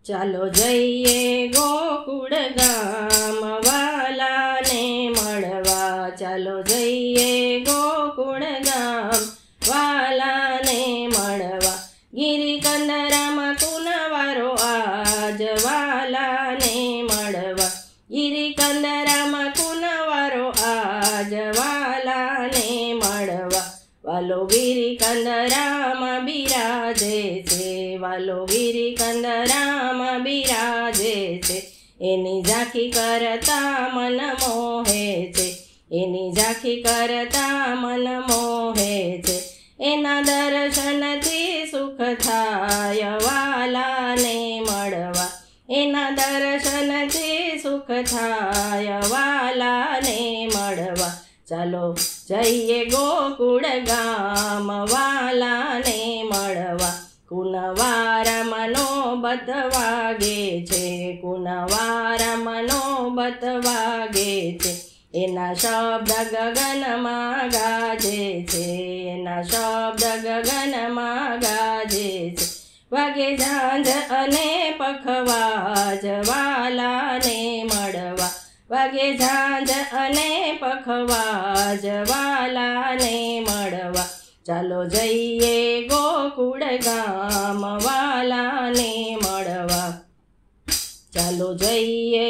ચાલો જઈએ ગોકુળ ગામ વાલાને મળવા। ચાલો જઈએ ગોકુળ ગામ વાલાને મળવા। ગિરિકંદરામાં કુનવારો આજ વાલાને મળવા। ગિરિકંદરામાં કુનવારો આજ વાલાને મળવા। વાલો ગિરિકંદરામાં બિરાજે છે, વાલો ગિરિકંદરામાં બિરાજે છે। એની ઝાંખી કરતા મન મોહે છે, એની ઝાંખી કરતા મન મોહે છે। એના દર્શનથી સુખ થાય વાલાને મળવા। એના દર્શનથી સુખ થાય વાલાને મળવા। ચાલો જઈએ ગોકુળ ગામ વાલાને મળવા। કુનવારામાં નોબત વાગે છે, કુનવારામાં નોબત વાગે છે। એના શબ્દ ગગનમાં ગાજે છે, એના શબ્દ ગગનમાં ગાજે છે। વાગે ઝાંઝ અને પખવાજ વાલાને મળવા। વાગે ઝાંઝ અને પખવાજ વાલાને મળવા। ચાલો જઈએ ગોકુળ ગામ વાલાને મળવા। ચાલો જઈએ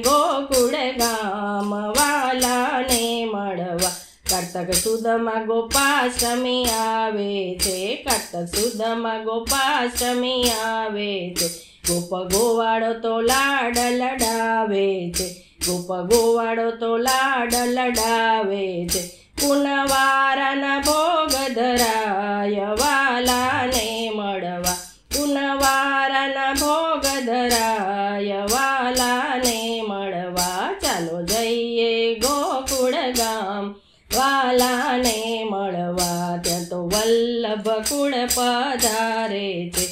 ગોકુળ ગામ વાલાને મળવા। કારતક સુદમાં ગોપાષ્ટમી આવે છે, કારતક સુદમાં ગોપાષ્ટમી આવે છે। ગોપ ગોવાળો તો લાડ લડાવે છે, ગોપ ગોવાળો તો લાડ લડાવે છે। કુનવારાના ભોગ ધરાય વાલાને મળવા। કુનવારાના ભોગ ધરાય વાલાને મળવા। ચાલો જઈએ ગોકુળ ગામ વાલાને મળવા। ત્યાં તો વલ્લભ કુળ પધારે છે,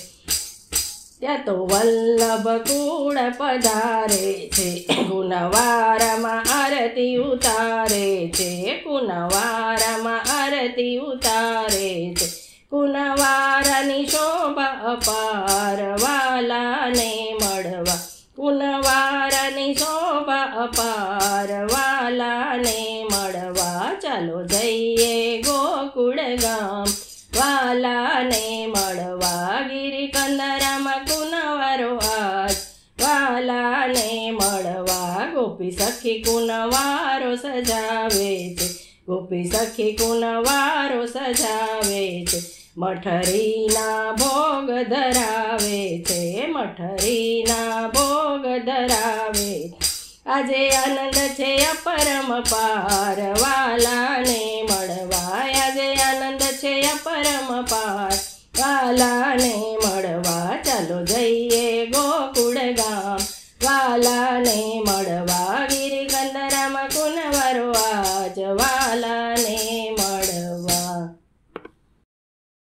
ત્યાં તો વલ્લભ કુળ પધારે છે। કુનવારામાં આરતી ઉતારે છે, કુનવારામાં આરતી ઉતારે છે। કુનવારાની શોભા અપાર વાલાને મળવા। કુનવારાની શોભા અપાર વાલાને મળવા। ચાલો જઈએ ગોકુળ ગામ વાલાને મળવા। ગિરિકંદરામાં કુનવારો આજ વાલાને મળવા। ગોપી સખી કુનવારો સજાવે છે, ગોપી સખી કુનવારો સજાવે છે। મઠરીના ભોગ ધરાવે છે, મઠરીના ભોગ ધરાવે છે। આજે આનંદ છે અપરંપાર વાલાને મળવા। આજે આનંદ છે અપરંપાર વાલાને